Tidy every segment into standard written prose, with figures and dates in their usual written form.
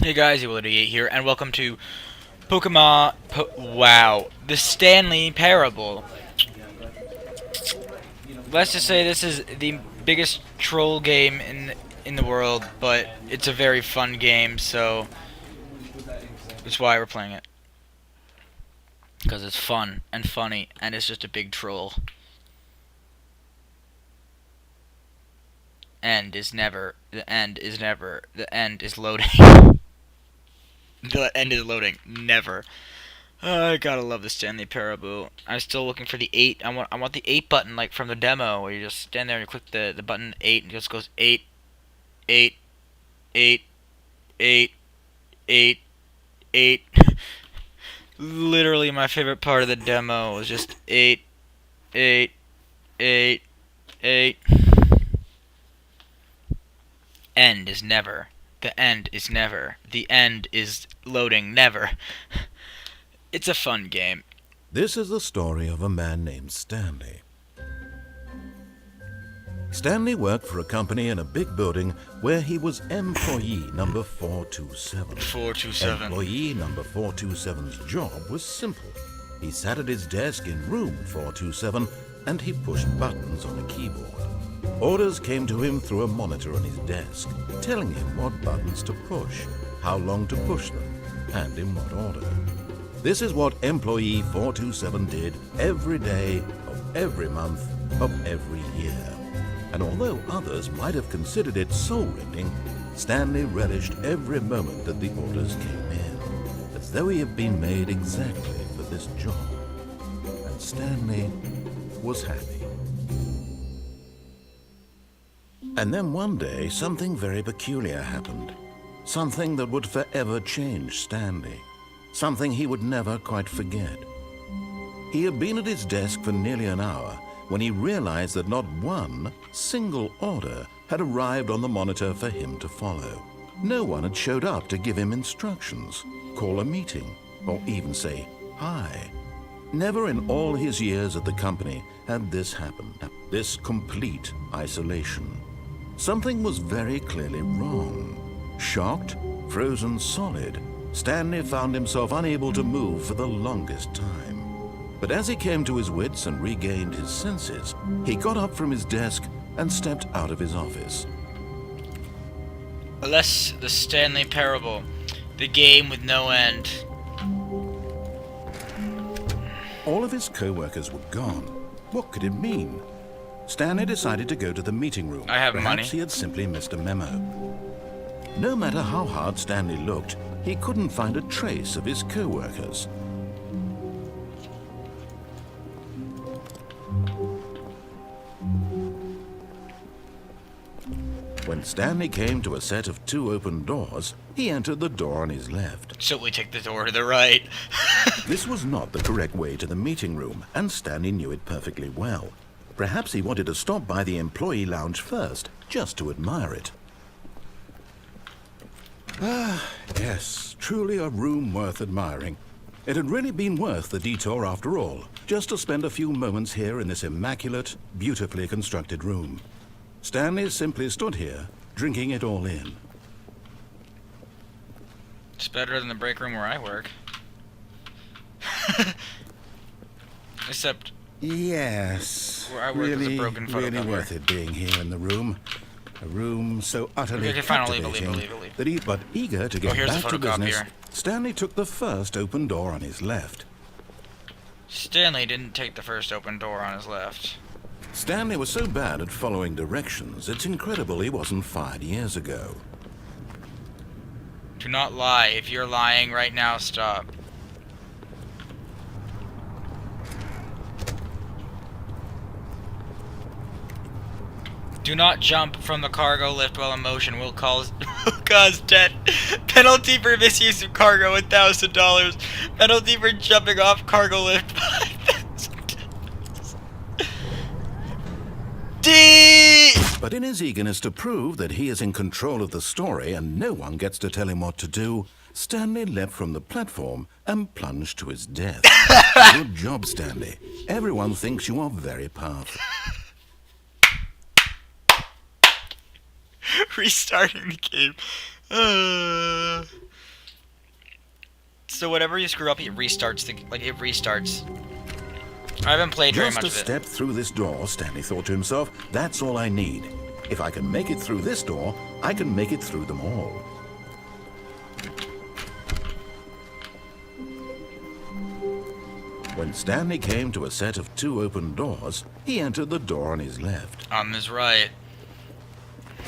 Hey guys, Evil88 here, and welcome to Pokemon. Wow, the Stanley Parable. Let's just say this is the biggest troll game in the world, but it's a very fun game, so that's why we're playing it. Because it's fun and funny, and it's just a big troll. End is never. The end is never. The end is loading. The end is loading. Never. I gotta love the Stanley Parable. I'm still looking for the 8. I want the 8 button like from the demo where you just stand there and you click the button 8 and it just goes 8 8 8 8 8 8. Literally my favorite part of the demo was just 8 8 8 8. End is never. The end is never. The end is loading never. It's a fun game. This is the story of a man named Stanley. Stanley worked for a company in a big building where he was employee number 427. 427. Employee number 427's job was simple. He sat at his desk in room 427 and he pushed buttons on a keyboard. Orders came to him through a monitor on his desk, telling him what buttons to push, how long to push them, and in what order. This is what employee 427 did every day of every month of every year. And although others might have considered it soul-rending, Stanley relished every moment that the orders came in, as though he had been made exactly for this job. And Stanley was happy. And then one day, something very peculiar happened. Something that would forever change Stanley. Something he would never quite forget. He had been at his desk for nearly an hour when he realized that not one single order had arrived on the monitor for him to follow. No one had showed up to give him instructions, call a meeting, or even say hi. Never in all his years at the company had this happened, this complete isolation. Something was very clearly wrong. Shocked, frozen solid, Stanley found himself unable to move for the longest time. But as he came to his wits and regained his senses, he got up from his desk and stepped out of his office. Alas, the Stanley Parable, the game with no end. All of his co-workers were gone. What could it mean? Stanley decided to go to the meeting room. I have Perhaps money. he had simply missed a memo. No matter how hard Stanley looked, he couldn't find a trace of his co-workers. When Stanley came to a set of 2 open doors, he entered the door on his left. So we take the door to the right. This was not the correct way to the meeting room, and Stanley knew it perfectly well. Perhaps he wanted to stop by the employee lounge first, just to admire it. Yes, truly a room worth admiring. It had really been worth the detour after all, just to spend a few moments here in this immaculate, beautifully constructed room. Stanley simply stood here, drinking it all in. It's better than the break room where I work. Except Yes, where I work is a broken really photocopier. worth it being here in the room. A room so utterly Okay, fine, I'll leave, captivating leave. that but eager to get here's the back to business, photocopier. Stanley took the first open door on his left. Stanley didn't take the first open door on his left. Stanley was so bad at following directions, it's incredible he wasn't fired years ago. Do not lie. If you're lying right now, stop. Do not jump from the cargo lift while in motion. Will cause debt. Penalty for misuse of cargo, $1,000. Penalty for jumping off cargo lift, $5,000. D. But in his eagerness to prove that he is in control of the story and no one gets to tell him what to do, Stanley leapt from the platform and plunged to his death. Good job, Stanley. Everyone thinks you are very powerful. Restarting the game. So whatever you screw up, it restarts it restarts. I haven't played very Just much a of it. step through this door, Stanley thought to himself. That's all I need. If I can make it through this door, I can make it through them all. When Stanley came to a set of 2 open doors, he entered the door on his left. On his right.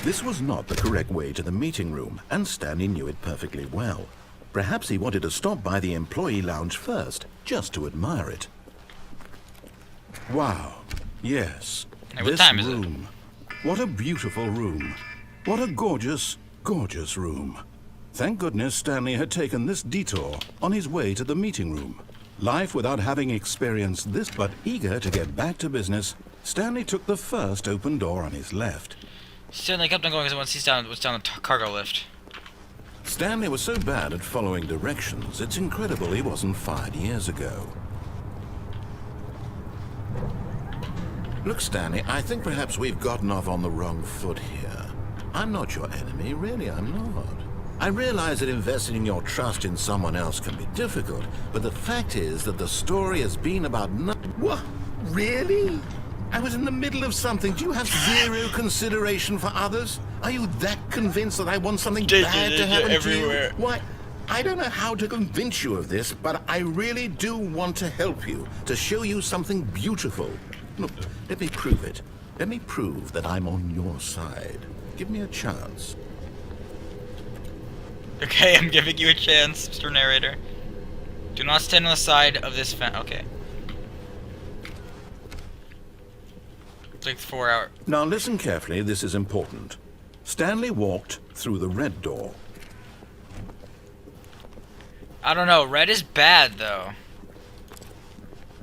This was not the correct way to the meeting room, and Stanley knew it perfectly well. Perhaps he wanted to stop by the employee lounge first, just to admire it. Wow. Yes. Hey, what this time is it? room. What a beautiful room. What a gorgeous, gorgeous room. Thank goodness Stanley had taken this detour on his way to the meeting room. Life without having experienced this, but eager to get back to business, Stanley took the first open door on his left. Stanley kept on going once he's down the cargo lift. Stanley was so bad at following directions, it's incredible he wasn't fired years ago. Look, Stanley, I think perhaps we've gotten off on the wrong foot here. I'm not your enemy, really, I'm not. I realize that investing your trust in someone else can be difficult, but the fact is that the story has been about What? Really? I was in the middle of something. Do you have zero consideration for others? Are you that convinced that I want something bad to happen to you? Why? I don't know how to convince you of this, but I really do want to help you, to show you something beautiful. Look, let me prove it. Let me prove that I'm on your side. Give me a chance. Okay, I'm giving you a chance, Mr. Narrator. Do not stand on the side of this fence. Okay. It's like 4 hours. Now listen carefully, this is important. Stanley walked through the red door. I don't know. Red is bad, though.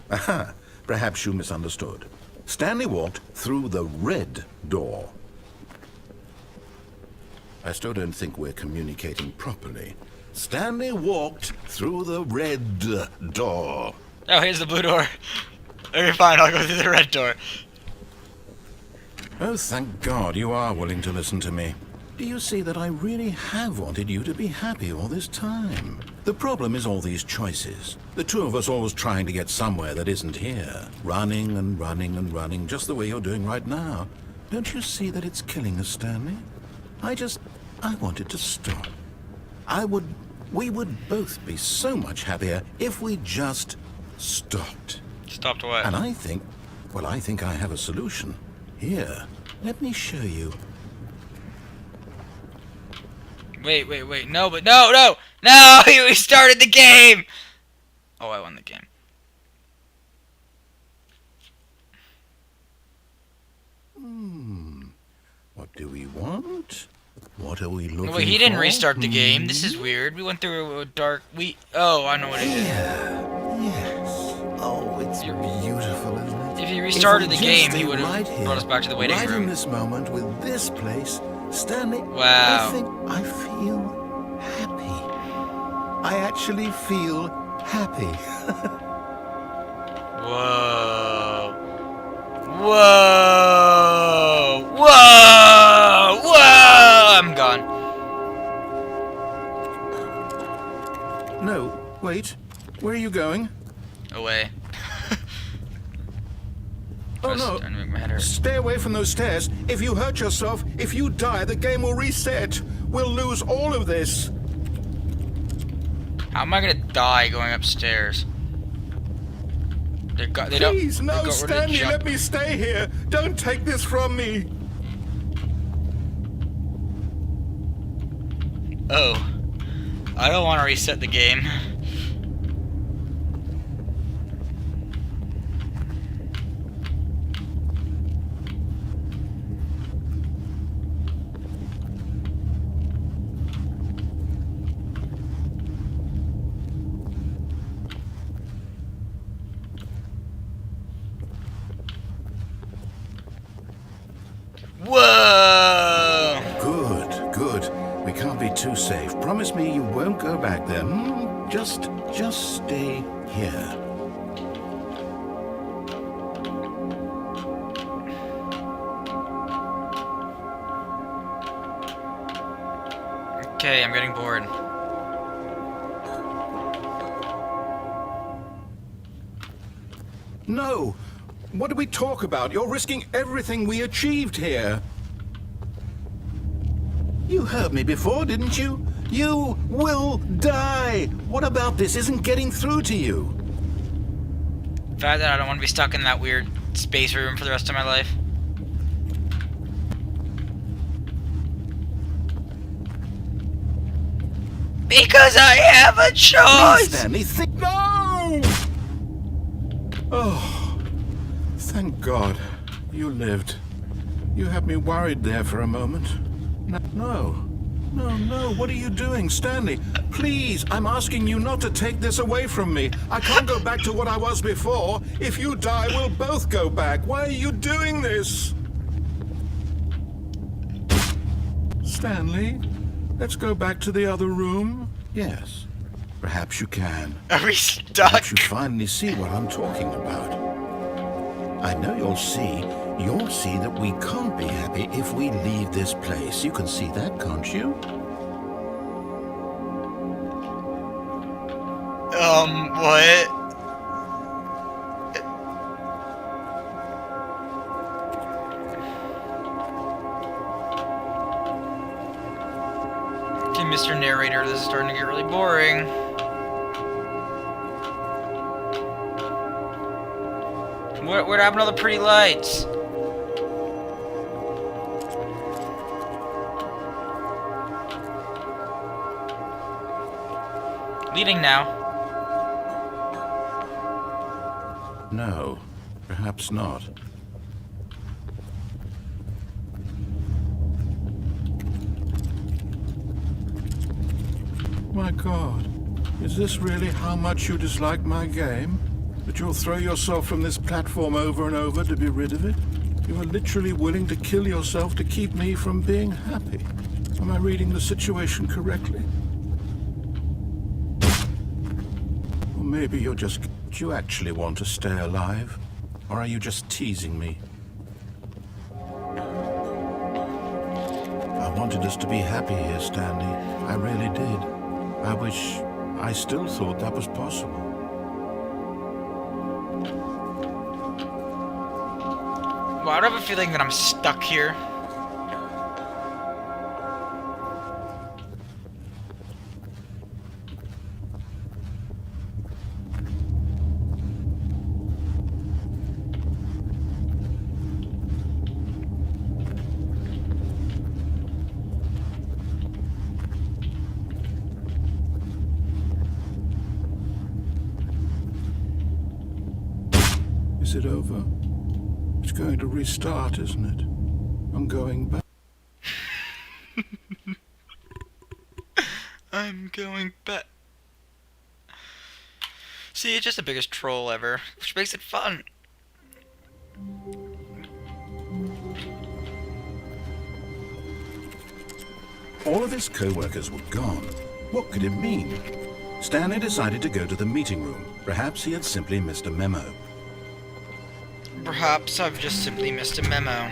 Aha, perhaps you misunderstood. Stanley walked through the red door. I still don't think we're communicating properly. Stanley walked through the red door. Oh, here's the blue door. Okay, fine. I'll go through the red door. Oh, thank God you are willing to listen to me. Do you see that I really have wanted you to be happy all this time? The problem is all these choices. The two of us always trying to get somewhere that isn't here. Running and running and running, just the way you're doing right now. Don't you see that it's killing us, Stanley? I wanted to stop. We would both be so much happier if we just stopped. Stopped what? And I think I have a solution. Here, let me show you. Wait. No, but no! We started the game! Oh, I won the game. What do we want? What are we looking for? Wait, he didn't restart the game. This is weird. We went through a dark... Oh, I know what it is. Yes. Oh, it's beautiful, isn't it? If he restarted If the we just game, he stay would have right here, brought us back to the waiting right room. in this moment with this place, Stanley, Wow. I think I feel happy. I actually feel happy. Whoa. Whoa! Whoa! Whoa! I'm gone. No, wait. Where are you going? Away. Oh no. Trying to make my head hurt. Stay away from those stairs. If you hurt yourself, if you die, the game will reset. We'll lose all of this. How am I gonna die going upstairs? Please, no, Stanley, let me stay here. Don't take this from me. Oh. I don't want to reset the game. Whoa! Good. We can't be too safe. Promise me you won't go back there. Just stay here. Okay, I'm getting bored. No! What do we talk about? You're risking everything we achieved here. You heard me before, didn't you? You will die! What about this isn't getting through to you? The fact that I don't want to be stuck in that weird space room for the rest of my life. Because I have a choice! Please, Stanley, think... No! Oh, thank God you lived. You had me worried there for a moment. No, what are you doing, Stanley? Please, I'm asking you not to take this away from me. I can't go back to what I was before. If you die, we'll both go back. Why are you doing this? Stanley, let's go back to the other room. Yes, perhaps you can. Are we stuck? Perhaps you finally see what I'm talking about. I know you'll see that we can't be happy if we leave this place. You can see that, can't you? What? Okay, Mr. Narrator, this is starting to get really boring. What happened to all the pretty lights? Leaving now. No, perhaps not. My God, is this really how much you dislike my game? That you'll throw yourself from this platform over and over to be rid of it? You are literally willing to kill yourself to keep me from being happy. Am I reading the situation correctly? Or maybe do you actually want to stay alive? Or are you just teasing me? I wanted us to be happy here, Stanley. I really did. I wish I still thought that was possible. Well, I don't have a feeling that I'm stuck here. Is it over? It's going to restart, isn't it? I'm going back. I'm going back. See, it's just the biggest troll ever, which makes it fun. All of his co-workers were gone. What could it mean? Stanley decided to go to the meeting room. Perhaps he had simply missed a memo. Perhaps I've just simply missed a memo.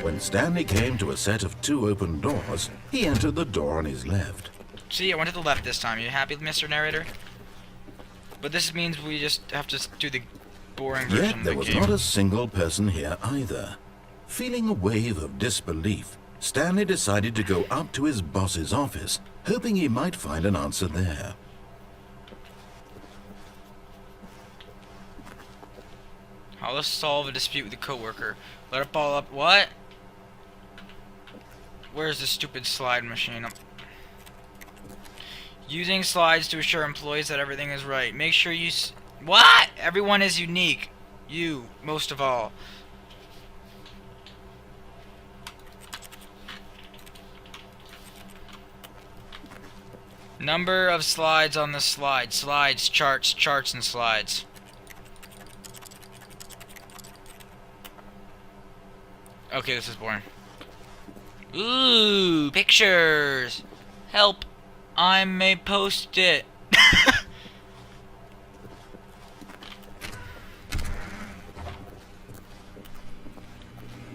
When Stanley came to a set of 2 open doors, he entered the door on his left. See, I went to the left this time. You happy, Mr. Narrator? But this means we just have to do the boring version Yet of there the was game. not a single person here either. Feeling a wave of disbelief, Stanley decided to go up to his boss's office, hoping he might find an answer there. How to solve a dispute with a coworker. Let it ball up. What? Where's the stupid slide machine? Using slides to assure employees that everything is right. Make sure you... What? Everyone is unique. You, most of all. Number of slides on the slide. Slides, charts, charts, and slides. Okay, this is boring. Ooh, pictures! Help! I'm a post-it.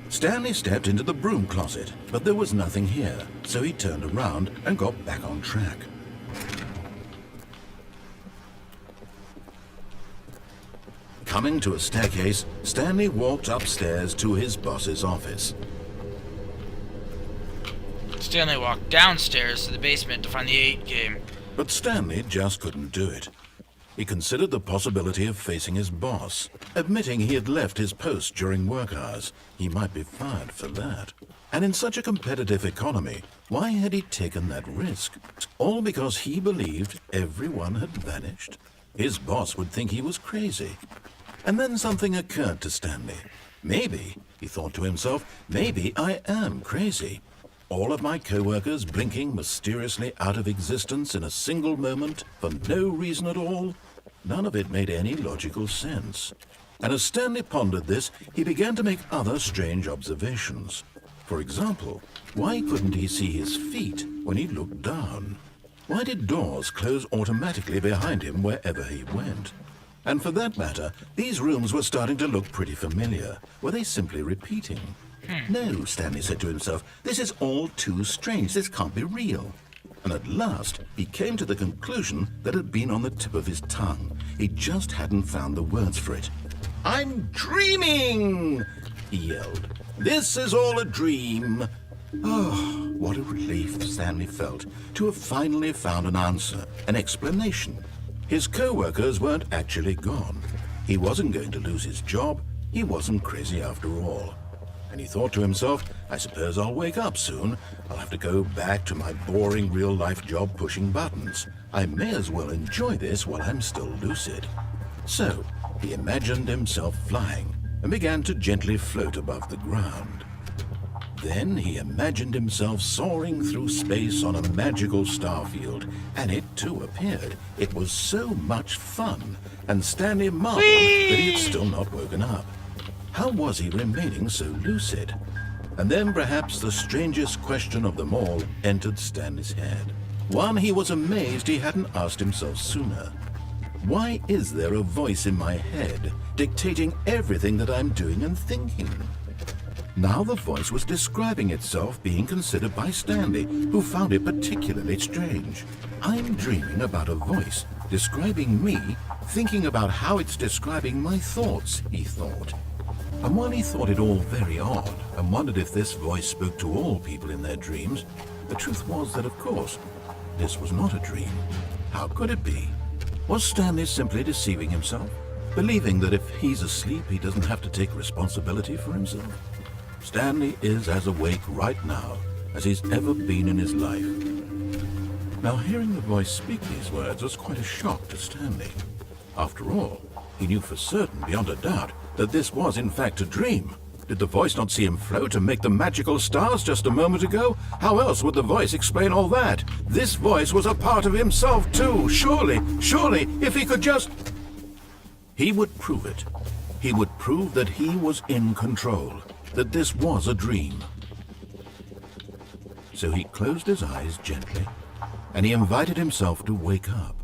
Stanley stepped into the broom closet, but there was nothing here, so he turned around and got back on track. Coming to a staircase, Stanley walked upstairs to his boss's office. Stanley walked downstairs to the basement to find the 8 game. But Stanley just couldn't do it. He considered the possibility of facing his boss, admitting he had left his post during work hours. He might be fired for that. And in such a competitive economy, why had he taken that risk? All because he believed everyone had vanished? His boss would think he was crazy. And then something occurred to Stanley. Maybe, he thought to himself, maybe I am crazy. All of my co-workers blinking mysteriously out of existence in a single moment for no reason at all? None of it made any logical sense. And as Stanley pondered this, he began to make other strange observations. For example, why couldn't he see his feet when he looked down? Why did doors close automatically behind him wherever he went? And for that matter, these rooms were starting to look pretty familiar. Were they simply repeating? No, Stanley said to himself, this is all too strange. This can't be real. And at last, he came to the conclusion that had been on the tip of his tongue. He just hadn't found the words for it. "I'm dreaming!" he yelled. "This is all a dream." Oh, what a relief Stanley felt to have finally found an answer, an explanation. His co-workers weren't actually gone. He wasn't going to lose his job. He wasn't crazy after all. And he thought to himself, I suppose I'll wake up soon. I'll have to go back to my boring real-life job pushing buttons. I may as well enjoy this while I'm still lucid. So, he imagined himself flying and began to gently float above the ground. Then he imagined himself soaring through space on a magical starfield, and it too appeared. It was so much fun, and Stanley marveled that he had still not woken up. How was he remaining so lucid? And then perhaps the strangest question of them all entered Stanley's head. One he was amazed he hadn't asked himself sooner. Why is there a voice in my head dictating everything that I'm doing and thinking? Now the voice was describing itself being considered by Stanley, who found it particularly strange. I'm dreaming about a voice describing me, thinking about how it's describing my thoughts, he thought. And while he thought it all very odd and wondered if this voice spoke to all people in their dreams, the truth was that, of course, this was not a dream. How could it be? Was Stanley simply deceiving himself, believing that if he's asleep he doesn't have to take responsibility for himself? Stanley is as awake right now as he's ever been in his life. Now, hearing the voice speak these words was quite a shock to Stanley. After all, he knew for certain, beyond a doubt, that this was in fact a dream. Did the voice not see him float and make the magical stars just a moment ago? How else would the voice explain all that? This voice was a part of himself too. Surely, if he could just... He would prove it. He would prove that he was in control, that this was a dream. So he closed his eyes gently, and he invited himself to wake up.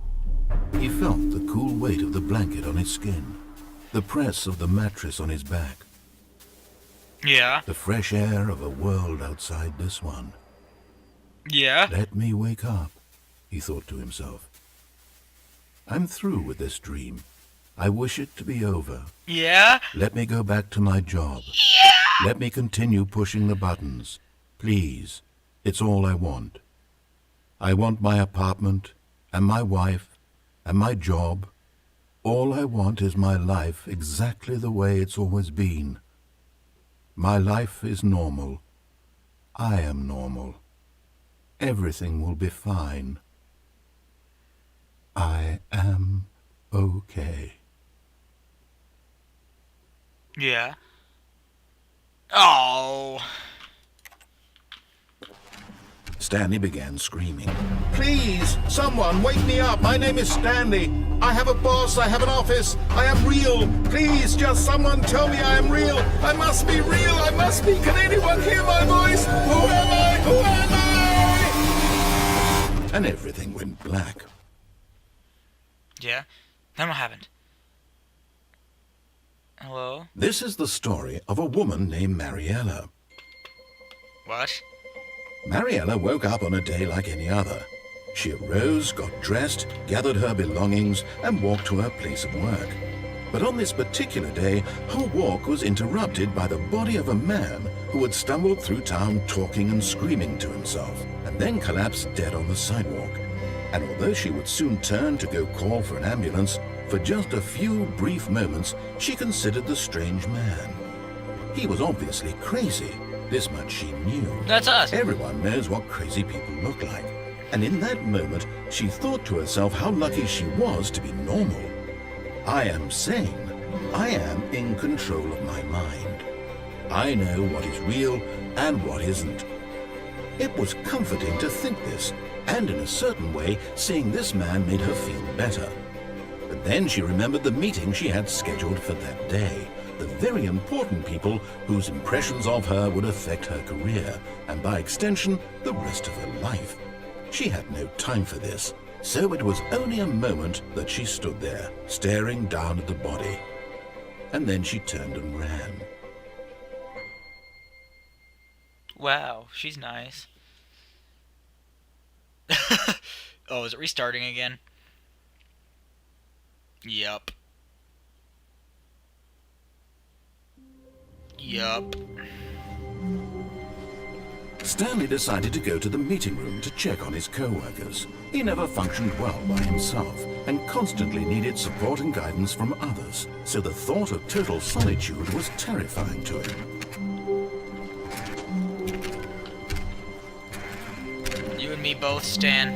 He felt the cool weight of the blanket on his skin, the press of the mattress on his back. Yeah. The fresh air of a world outside this one. Yeah. Let me wake up, he thought to himself. I'm through with this dream. I wish it to be over. Yeah. Let me go back to my job. Yeah. Let me continue pushing the buttons. Please, it's all I want. I want my apartment, and my wife, and my job. All I want is my life exactly the way it's always been. My life is normal. I am normal. Everything will be fine. I am okay. Yeah. Oh. Stanley began screaming. Please, someone, wake me up. My name is Stanley. I have a boss. I have an office. I am real. Please, just someone tell me I am real. I must be real. I must be. Can anyone hear my voice? Who am I? Who am I? And everything went black. Yeah. Then what happened? Hello? This is the story of a woman named Mariella. What? Mariella woke up on a day like any other. She arose, got dressed, gathered her belongings, and walked to her place of work. But on this particular day, her walk was interrupted by the body of a man who had stumbled through town talking and screaming to himself, and then collapsed dead on the sidewalk. And although she would soon turn to go call for an ambulance, for just a few brief moments, she considered the strange man. He was obviously crazy. This much she knew. That's us. Everyone knows what crazy people look like. And in that moment, she thought to herself how lucky she was to be normal. I am sane. I am in control of my mind. I know what is real and what isn't. It was comforting to think this, and in a certain way, seeing this man made her feel better. But then she remembered the meeting she had scheduled for that day. The very important people whose impressions of her would affect her career, and by extension, the rest of her life. She had no time for this, so it was only a moment that she stood there, staring down at the body. And then she turned and ran. Wow, she's nice. Oh, is it restarting again? Yup. Yup. Stanley decided to go to the meeting room to check on his co-workers. He never functioned well by himself and constantly needed support and guidance from others, so the thought of total solitude was terrifying to him. You and me both, Stan.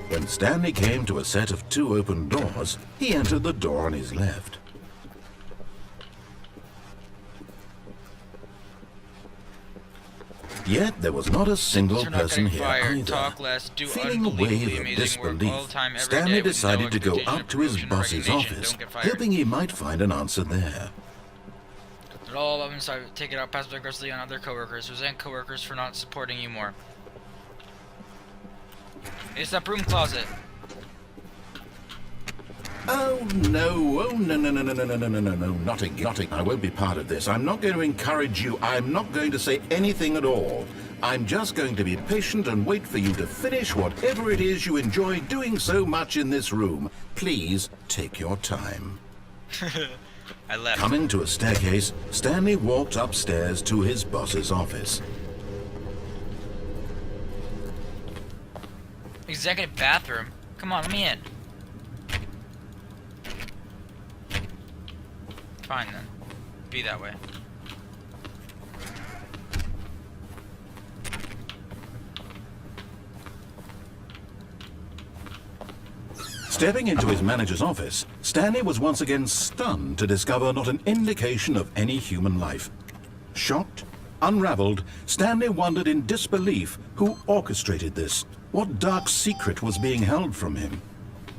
When Stanley came to a set of 2 open doors, he entered the door on his left. Yet there was not a single You're not person getting here fired. either. Talk less, do Feeling a unbelievably wave of amazing work all disbelief, the time, every Stanley day with no decided to go expectation up of to his promotion or boss's recognition. office, Don't get fired. hoping he might find an answer there. But all of them started taking out passive aggressively on other coworkers. Resent coworkers for not supporting you more. It's that broom closet. Oh no, no, not again. I won't be part of this. I'm not going to encourage you. I'm not going to say anything at all. I'm just going to be patient and wait for you to finish whatever it is you enjoy doing so much in this room. Please take your time. I left. Coming to a staircase, Stanley walked upstairs to his boss's office. Executive bathroom. Come on, let me in. Fine then. Be that way. Stepping into his manager's office, Stanley was once again stunned to discover not an indication of any human life. Shocked, unraveled, Stanley wondered in disbelief who orchestrated this. What dark secret was being held from him?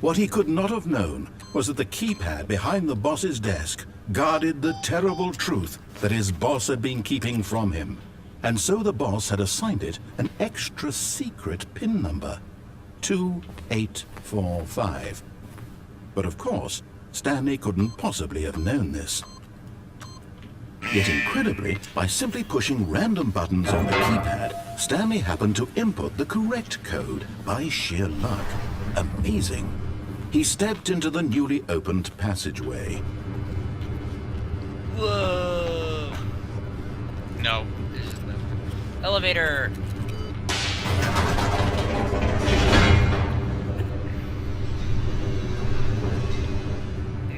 What he could not have known was that the keypad behind the boss's desk guarded the terrible truth that his boss had been keeping from him. And so the boss had assigned it an extra secret PIN number. 2845. But of course, Stanley couldn't possibly have known this. Yet incredibly, by simply pushing random buttons on the keypad, Stanley happened to input the correct code by sheer luck. Amazing. He stepped into the newly opened passageway. Whoa. No. This is the elevator.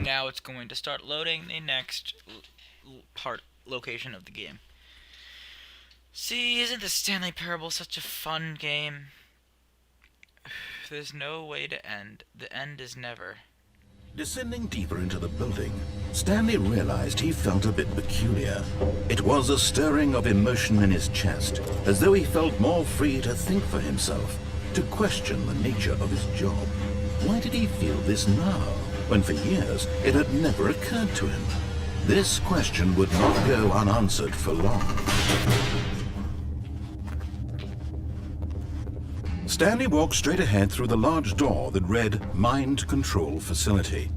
Now it's going to start loading the next location of the game. See, isn't the Stanley Parable such a fun game? There's no way to end. The end is never. Descending deeper into the building, Stanley realized he felt a bit peculiar. It was a stirring of emotion in his chest, as though he felt more free to think for himself, to question the nature of his job. Why did he feel this now, when for years it had never occurred to him? This question would not go unanswered for long. Stanley walked straight ahead through the large door that read Mind Control Facility.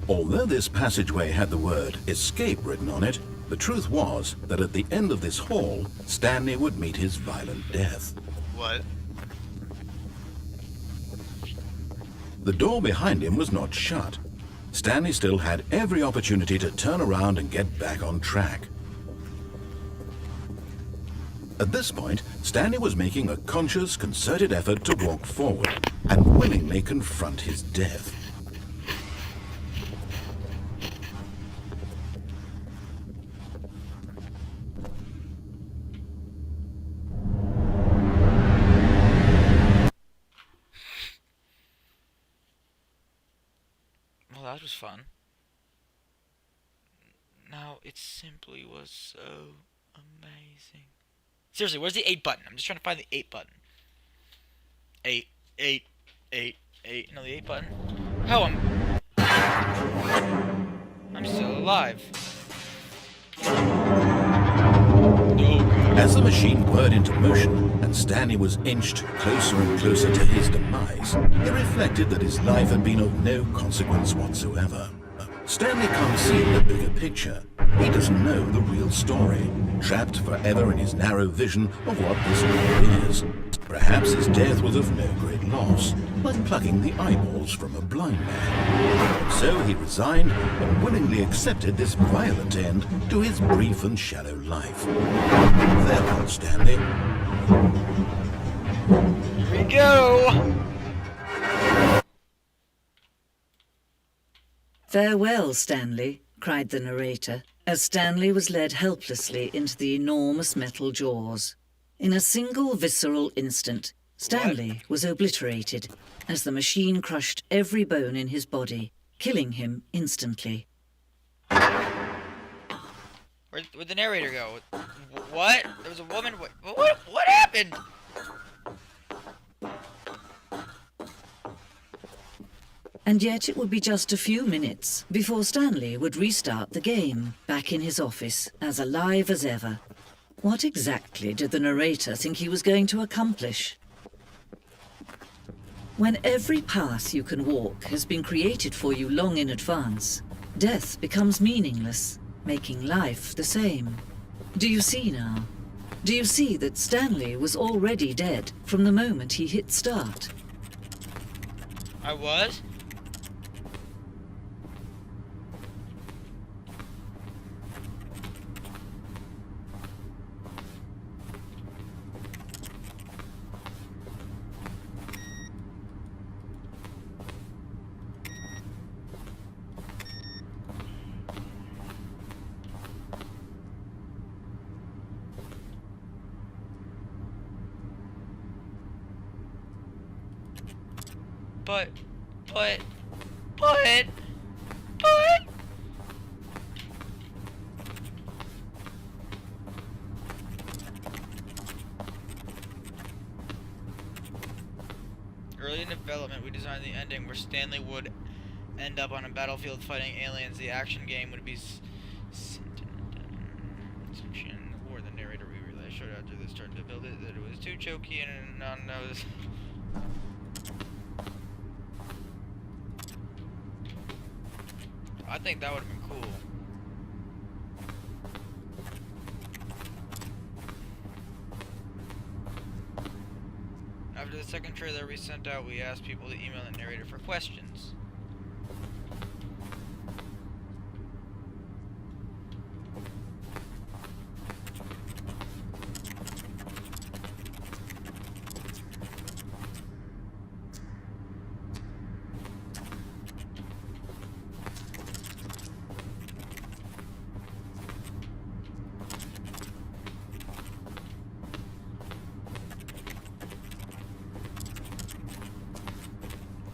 Although this passageway had the word Escape written on it, the truth was that at the end of this hall, Stanley would meet his violent death. What? The door behind him was not shut. Stanley still had every opportunity to turn around and get back on track. At this point, Stanley was making a conscious, concerted effort to walk forward and willingly confront his death. Well, that was fun. Now, it simply was so amazing. Seriously, where's the 8 button? I'm just trying to find the 8 button. 8, 8, 8, 8. No, the 8 button. Oh, I'm still alive. Oh, God. As the machine whirred into motion and Stanley was inched closer and closer to his demise, he reflected that his life had been of no consequence whatsoever. Stanley can't see the bigger picture. He doesn't know the real story, trapped forever in his narrow vision of what this world is. Perhaps his death was of no great loss, like plucking the eyeballs from a blind man. And so he resigned and willingly accepted this violent end to his brief and shallow life. Farewell, Stanley. Here we go! "Farewell, Stanley," cried the narrator, as Stanley was led helplessly into the enormous metal jaws. In a single visceral instant, Stanley was obliterated as the machine crushed every bone in his body, killing him instantly. Where'd the narrator go? What? There was a woman? What happened? And yet it would be just a few minutes before Stanley would restart the game, back in his office, as alive as ever. What exactly did the narrator think he was going to accomplish? When every path you can walk has been created for you long in advance, death becomes meaningless, making life the same. Do you see now? Do you see that Stanley was already dead from the moment he hit start? I was? But... Early in development, we designed the ending where Stanley would end up on a battlefield fighting aliens. The action game would be or the narrator we realized showed after they started to build it that it was too choky and non-nose. I think that would have been cool. After the second trailer we sent out, we asked people to email the narrator for questions.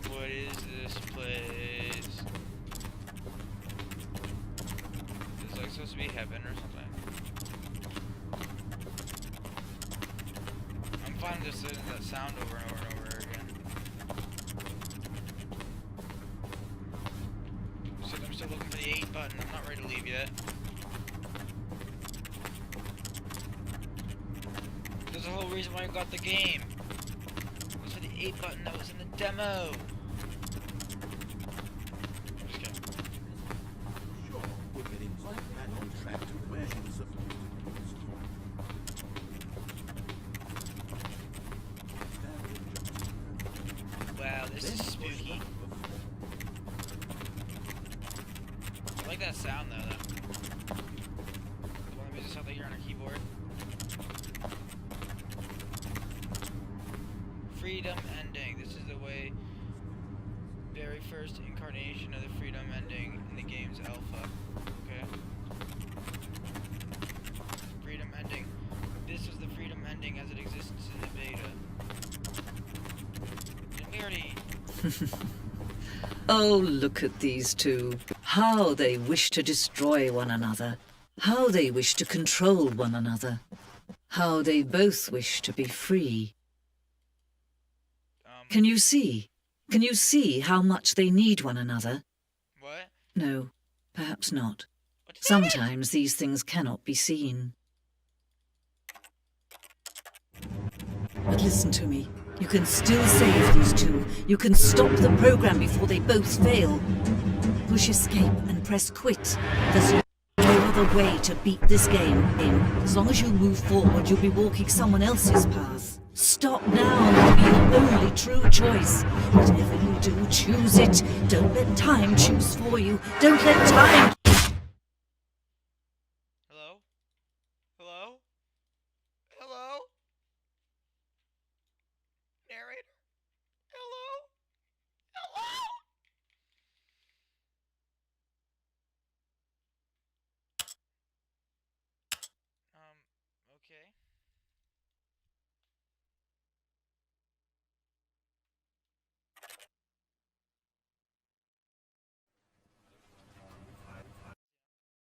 What is this place? Is it like supposed to be heaven or something? I'm fine with just listening to that sound over and over and over again. So I'm still looking for the 8 button. I'm not ready to leave yet. There's a whole reason why I got the game. It was for the 8 button that was in the demo. Wow, this is spooky. Oh, look at these two. How they wish to destroy one another. How they wish to control one another. How they both wish to be free. Can you see? Can you see how much they need one another? What? No, perhaps not. What does that mean? Sometimes these things cannot be seen. But listen to me. You can still save these two. You can stop the program before they both fail. Push escape and press quit. There's no other way to beat this game. As long as you move forward, you'll be walking someone else's path. Stop now and it'll be your only true choice. Whatever you do, choose it. Don't let time choose for you. Don't let time...